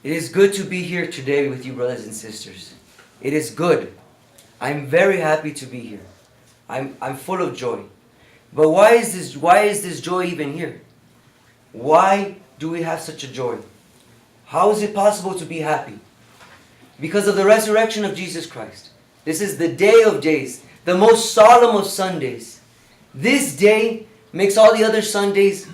It is good to be here today with you, brothers and sisters. It is good. I'm very happy to be here. I'm full of joy. But why is this joy even here? Why do we have such a joy? How is it possible to be happy? Because of the resurrection of Jesus Christ. This is the day of days, the most solemn of Sundays. This day makes all the other Sundays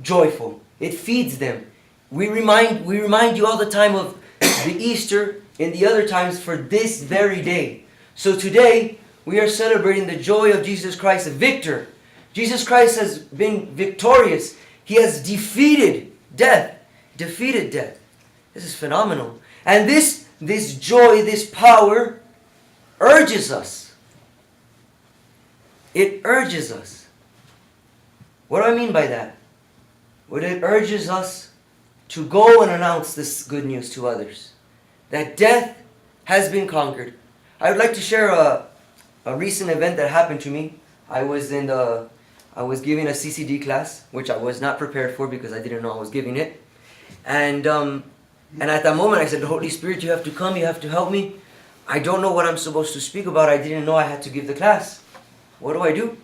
joyful. It feeds them. We remind you all the time of the Easter and the other times for this very day. So today we are celebrating the joy of Jesus Christ, a victor. Jesus Christ has been victorious. He has defeated death. Defeated death. This is phenomenal. And this joy, this power urges us. It urges us. What do I mean by that? Well, it urges us to go and announce this good news to others. That death has been conquered. I would like to share a recent event that happened to me. I was giving a CCD class, which I was not prepared for because I didn't know I was giving it. And at that moment I said, Holy Spirit, you have to come, you have to help me. I don't know what I'm supposed to speak about. I didn't know I had to give the class. What do I do?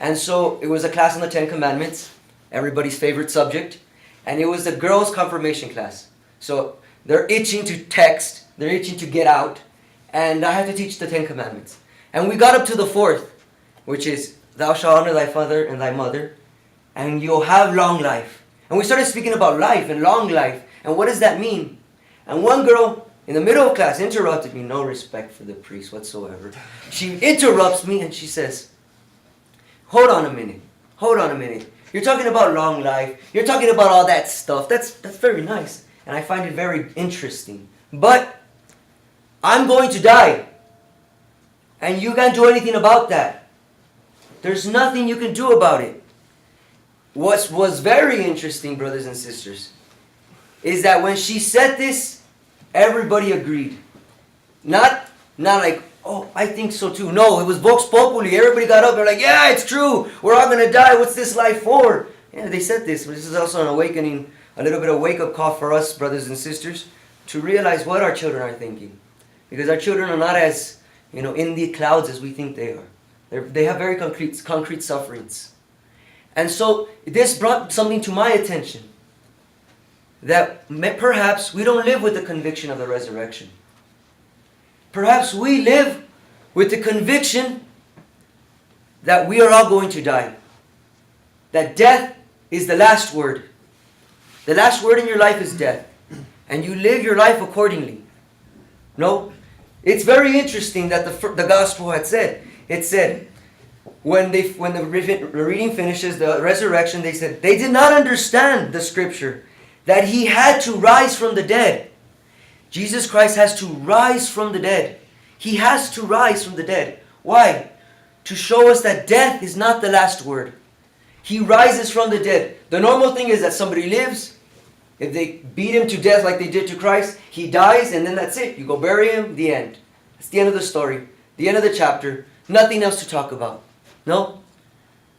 And so it was a class on the 10 Commandments, everybody's favorite subject. And it was the girls' confirmation class. So they're itching to text, they're itching to get out. And I had to teach the 10 Commandments. And we got up to the 4th, which is, thou shalt honor thy father and thy mother, and you'll have long life. And we started speaking about life and long life. And what does that mean? And one girl in the middle of class interrupted me, no respect for the priest whatsoever. She interrupts me and she says, hold on a minute. You're talking about long life. You're talking about all that stuff. That's very nice. And I find it very interesting. But I'm going to die. And you can't do anything about that. There's nothing you can do about it. What was very interesting, brothers and sisters, is that when she said this, everybody agreed. Not like, oh, I think so too. No, it was Vox Populi. Everybody got up. They're like, yeah, it's true. We're all going to die. What's this life for? Yeah, they said this. But this is also an awakening, a little bit of wake-up call for us, brothers and sisters, to realize what our children are thinking. Because our children are not as, in the clouds as we think they are. They have very concrete sufferings. And so this brought something to my attention. That perhaps we don't live with the conviction of the resurrection. Perhaps we live with the conviction that we are all going to die. That death is the last word. The last word in your life is death. And you live your life accordingly. No? It's very interesting that the gospel had said. It said, when the reading finishes, the resurrection, they said, they did not understand the scripture that he had to rise from the dead. Jesus Christ has to rise from the dead. He has to rise from the dead. Why? To show us that death is not the last word. He rises from the dead. The normal thing is that somebody lives. If they beat him to death like they did to Christ, he dies and then that's it. You go bury him, the end. That's the end of the story. The end of the chapter. Nothing else to talk about. No?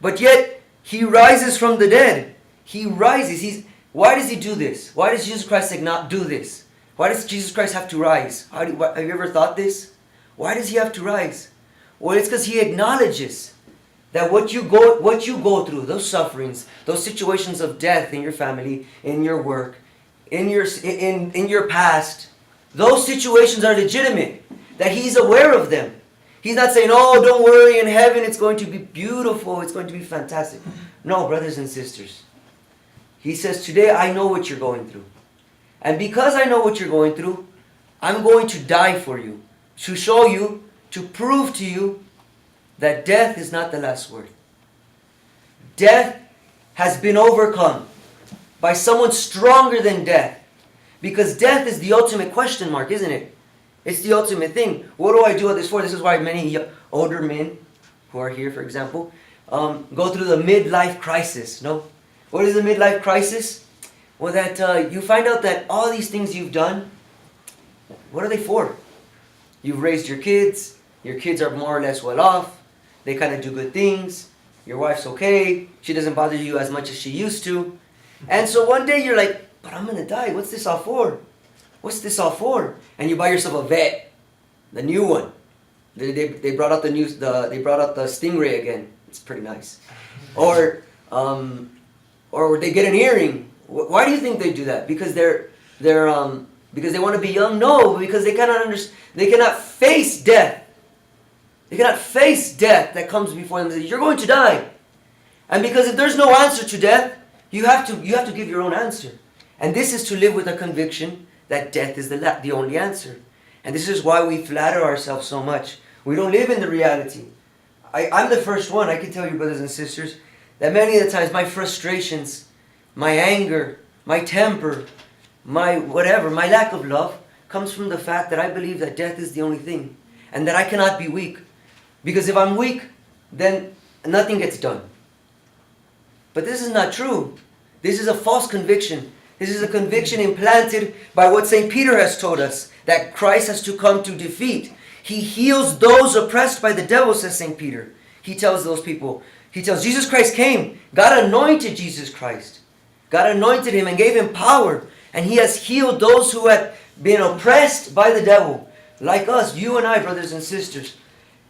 But yet, he rises from the dead. He rises. Why does he do this? Why does Jesus Christ not do this? Why does Jesus Christ have to rise? Have you ever thought this? Why does he have to rise? Well, it's because he acknowledges that what you go through, those sufferings, those situations of death in your family, in your work, in your past, those situations are legitimate. That he's aware of them. He's not saying, oh, don't worry, in heaven it's going to be beautiful, it's going to be fantastic. No, brothers and sisters. He says, today I know what you're going through. And because I know what you're going through, I'm going to die for you. To show you, to prove to you that death is not the last word. Death has been overcome by someone stronger than death. Because death is the ultimate question mark, isn't it? It's the ultimate thing. What do I do with this for? This is why many older men who are here, for example, go through the midlife crisis. No? What is the midlife crisis? Well, that you find out that all these things you've done, what are they for? You've raised your kids are more or less well off, they kind of do good things, your wife's okay, she doesn't bother you as much as she used to. And so one day you're like, but I'm going to die, what's this all for? what's this all for? And you buy yourself a vet, the new one. They brought out the Stingray again. It's pretty nice. Or they get an earring. Why do you think they do that? Because because they want to be young? No, because they cannot face death. They cannot face death that comes before them. You're going to die. And because if there's no answer to death, you have to give your own answer. And this is to live with a conviction that death is the only answer. And this is why we flatter ourselves so much. We don't live in the reality. I'm the first one, I can tell you, brothers and sisters, that many of the times my frustrations, my anger, my temper, my whatever, my lack of love comes from the fact that I believe that death is the only thing. And that I cannot be weak. Because if I'm weak, then nothing gets done. But this is not true. This is a false conviction. This is a conviction implanted by what St. Peter has told us, that Christ has to come to defeat. He heals those oppressed by the devil, says St. Peter. He tells those people, Jesus Christ came. God anointed Jesus Christ. God anointed him and gave him power. And he has healed those who had been oppressed by the devil. Like us, you and I, brothers and sisters.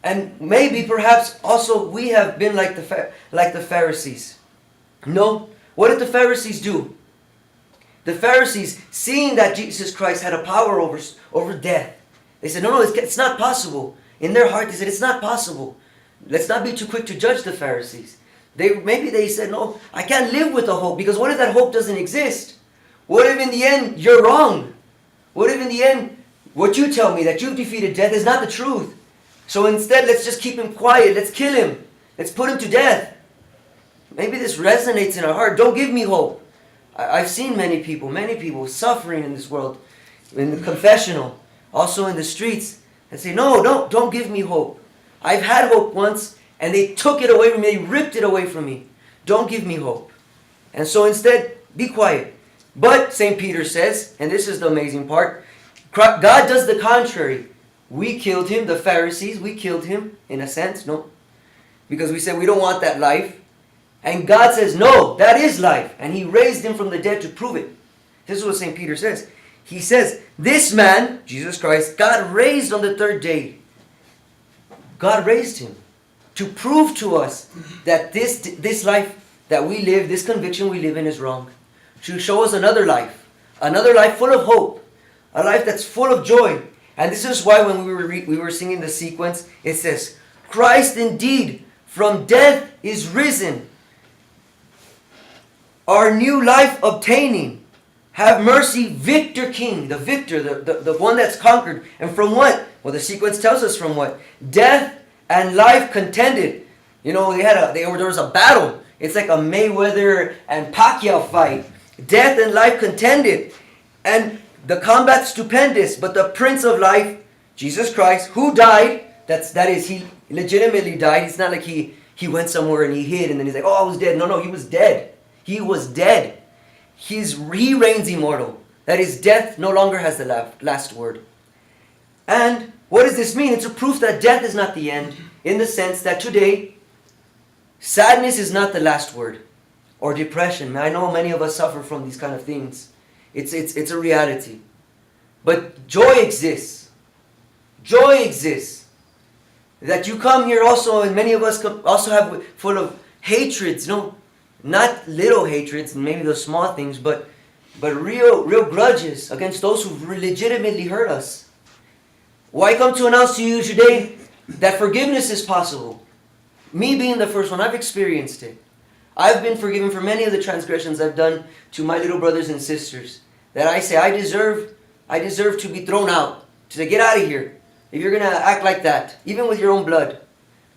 And maybe, perhaps, also we have been like the Pharisees. No. What did the Pharisees do? The Pharisees, seeing that Jesus Christ had a power over death, they said, no, it's not possible. In their heart, they said, it's not possible. Let's not be too quick to judge the Pharisees. Maybe they said, no, I can't live with the hope, because what if that hope doesn't exist? What if in the end you're wrong? What if in the end what you tell me, that you've defeated death, is not the truth? So instead, let's just keep him quiet. Let's kill him. Let's put him to death. Maybe this resonates in our heart. Don't give me hope. I've seen many people suffering in this world, in the confessional, also in the streets, and say, no, don't give me hope. I've had hope once, and they took it away from me. They ripped it away from me. Don't give me hope. And so instead, be quiet. But, St. Peter says, and this is the amazing part, God does the contrary. We killed him, the Pharisees, we killed him, in a sense, no? Because we said we don't want that life. And God says, no, that is life. And he raised him from the dead to prove it. This is what St. Peter says. He says, this man, Jesus Christ, God raised on the third day. God raised him to prove to us that this life that we live, this conviction we live in, is wrong. To show us another life full of hope, a life that's full of joy. And this is why when we were singing the sequence, it says, Christ indeed from death is risen, our new life obtaining. Have mercy, victor king, the victor, the one that's conquered. And from what? Well, the sequence tells us from what? Death and life contended. You know, there was a battle. It's like a Mayweather and Pacquiao fight. Death and life contended. And the combat stupendous. But the Prince of Life, Jesus Christ, who died, that is, he legitimately died. It's not like he went somewhere and he hid and then he's like, oh, I was dead. No, he was dead. He was dead. He reigns immortal. That is, death no longer has the last word. And what does this mean? It's a proof that death is not the end, in the sense that today, sadness is not the last word. Or depression. I know many of us suffer from these kind of things. It's a reality. But joy exists. Joy exists. That you come here also, and many of us also have full of hatreds, not little hatreds, maybe the small things, but real grudges against those who legitimately hurt us. Well, I come to announce to you today that forgiveness is possible. Me being the first one, I've experienced it. I've been forgiven for many of the transgressions I've done to my little brothers and sisters. That I say, I deserve to be thrown out. To say, get out of here. If you're going to act like that, even with your own blood.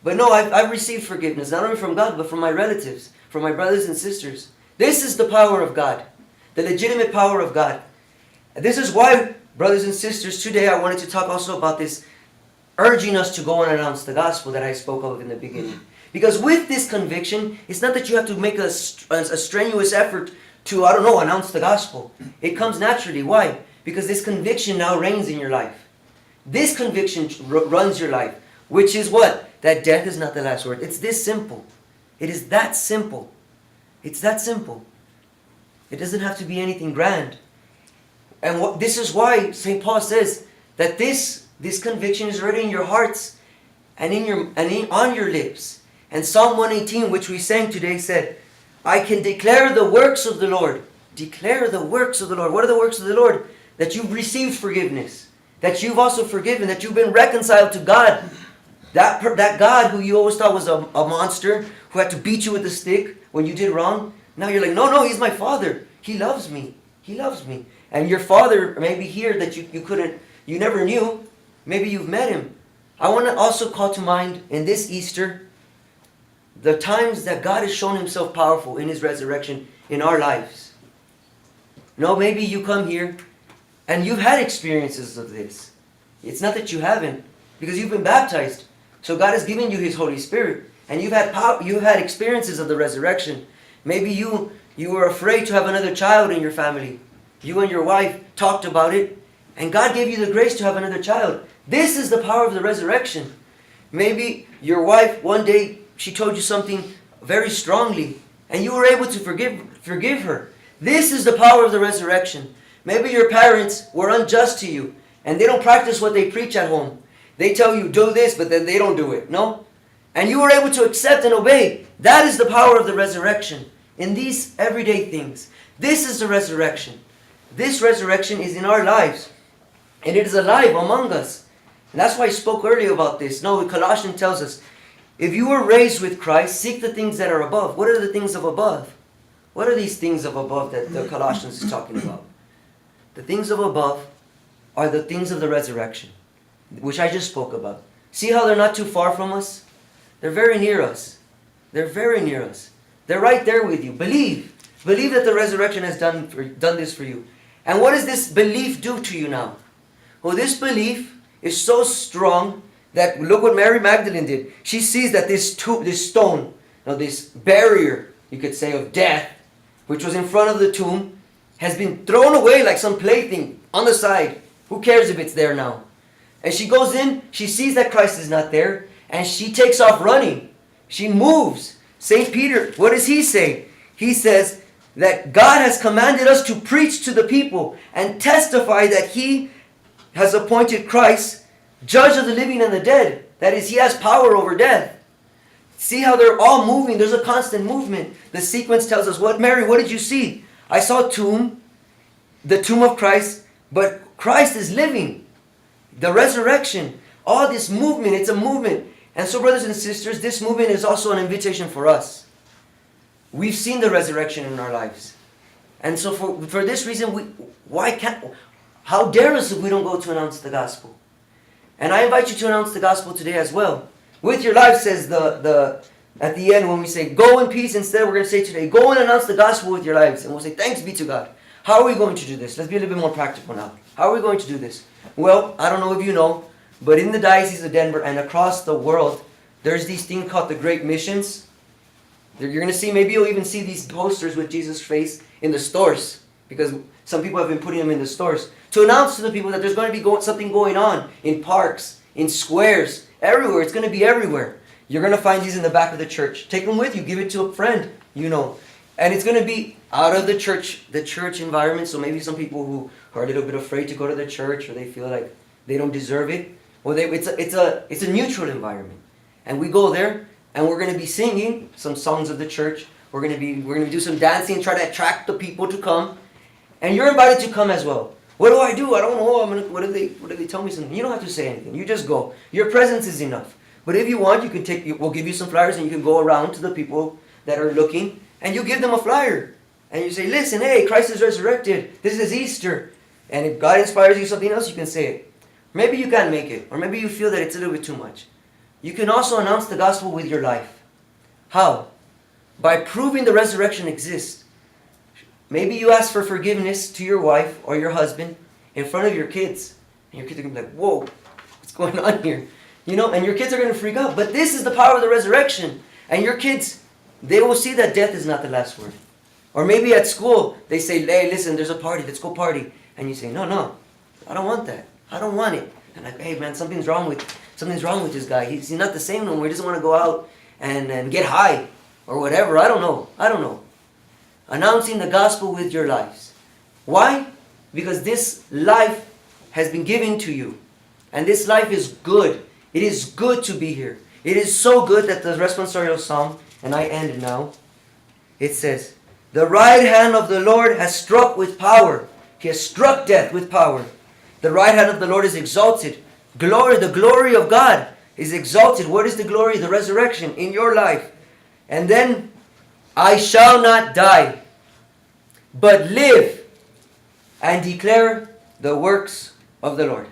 But no, I've received forgiveness, not only from God, but from my relatives, from my brothers and sisters. This is the power of God. The legitimate power of God. And this is why, brothers and sisters, today I wanted to talk also about this, urging us to go and announce the gospel that I spoke of in the beginning. Because with this conviction, it's not that you have to make a strenuous effort to, announce the gospel. It comes naturally. Why? Because this conviction now reigns in your life. This conviction runs your life. Which is what? That death is not the last word. It's this simple. It is that simple. It's that simple. It doesn't have to be anything grand. And this is why St. Paul says that this conviction is already in your hearts and on your lips. And Psalm 118, which we sang today, said, I can declare the works of the Lord. Declare the works of the Lord. What are the works of the Lord? That you've received forgiveness. That you've also forgiven. That you've been reconciled to God. That God who you always thought was a monster, who had to beat you with a stick when you did wrong. Now you're like, no, He's my Father. He loves me. He loves me. And your Father may be here that you never knew. Maybe you've met Him. I want to also call to mind in this Easter the times that God has shown Himself powerful in His resurrection in our lives. Maybe you come here and you've had experiences of this. It's not that you haven't, because you've been baptized. So God has given you His Holy Spirit, and you've had experiences of the resurrection. Maybe you were afraid to have another child in your family. You and your wife talked about it, and God gave you the grace to have another child. This is the power of the resurrection. Maybe your wife, one day, she told you something very strongly, and you were able to forgive her. This is the power of the resurrection. Maybe your parents were unjust to you, and they don't practice what they preach at home. They tell you, do this, but then they don't do it. No? And you were able to accept and obey. That is the power of the resurrection. In these everyday things. This is the resurrection. This resurrection is in our lives. And it is alive among us. And that's why I spoke earlier about this. Colossians tells us, if you were raised with Christ, seek the things that are above. What are the things of above? What are these things of above that the Colossians is talking about? The things of above are the things of the resurrection, which I just spoke about. See how they're not too far from us? They're very near us. They're very near us. They're right there with you. Believe. Believe that the resurrection has done this for you. And what does this belief do to you now? Well, this belief is so strong that look what Mary Magdalene did. She sees that this stone, this barrier, you could say, of death, which was in front of the tomb, has been thrown away like some plaything on the side. Who cares if it's there now? And she goes in, she sees that Christ is not there, and she takes off running. She moves. St. Peter, what does he say? He says that God has commanded us to preach to the people and testify that He has appointed Christ judge of the living and the dead. That is, He has power over death. See how they're all moving. There's a constant movement. The sequence tells us, Mary, what did you see? I saw a tomb, the tomb of Christ, but Christ is living. The resurrection, all this movement, it's a movement. And so, brothers and sisters, this movement is also an invitation for us. We've seen the resurrection in our lives. And so for this reason, how dare us if we don't go to announce the gospel? And I invite you to announce the gospel today as well. With your life, says at the end when we say, go in peace, instead we're going to say today, go and announce the gospel with your lives. And we'll say, thanks be to God. How are we going to do this? Let's be a little bit more practical now. How are we going to do this? Well, I don't know if you know, but in the Diocese of Denver and across the world, there's these things called the Great Missions. You're going to see, maybe you'll even see these posters with Jesus' face in the stores, because some people have been putting them in the stores, to announce to the people that there's going to be something going on in parks, in squares, everywhere. It's going to be everywhere. You're going to find these in the back of the church. Take them with you. Give it to a friend, And it's going to be out of the church environment. So maybe some people who are a little bit afraid to go to the church, or they feel like they don't deserve it. Well, it's a neutral environment. And we go there, and we're going to be singing some songs of the church. We're going to do some dancing, try to attract the people to come. And you're invited to come as well. What do? I don't know. What do they tell me something? You don't have to say anything. You just go. Your presence is enough. But if you want, we'll give you some flyers, and you can go around to the people that are looking, and you give them a flyer. And you say, listen, hey, Christ is resurrected. This is Easter. And if God inspires you something else, you can say it. Maybe you can't make it. Or maybe you feel that it's a little bit too much. You can also announce the gospel with your life. How? By proving the resurrection exists. Maybe you ask for forgiveness to your wife or your husband in front of your kids. And your kids are going to be like, whoa, what's going on here? And your kids are going to freak out. But this is the power of the resurrection. And your kids, they will see that death is not the last word. Or maybe at school, they say, hey, listen, there's a party. Let's go party. And you say, no, I don't want that. I don't want it. And like, hey, man, something's wrong with this guy. He's not the same no more. He doesn't want to go out and get high or whatever. I don't know. Announcing the gospel with your lives. Why? because this life has been given to you. And this life is good. It is good to be here. It is so good that the responsorial psalm, and I end now, it says, the right hand of the Lord has struck with power. He has struck death with power. The right hand of the Lord is exalted. Glory, the glory of God is exalted. What is the glory? The resurrection in your life. And then, I shall not die, but live and declare the works of the Lord.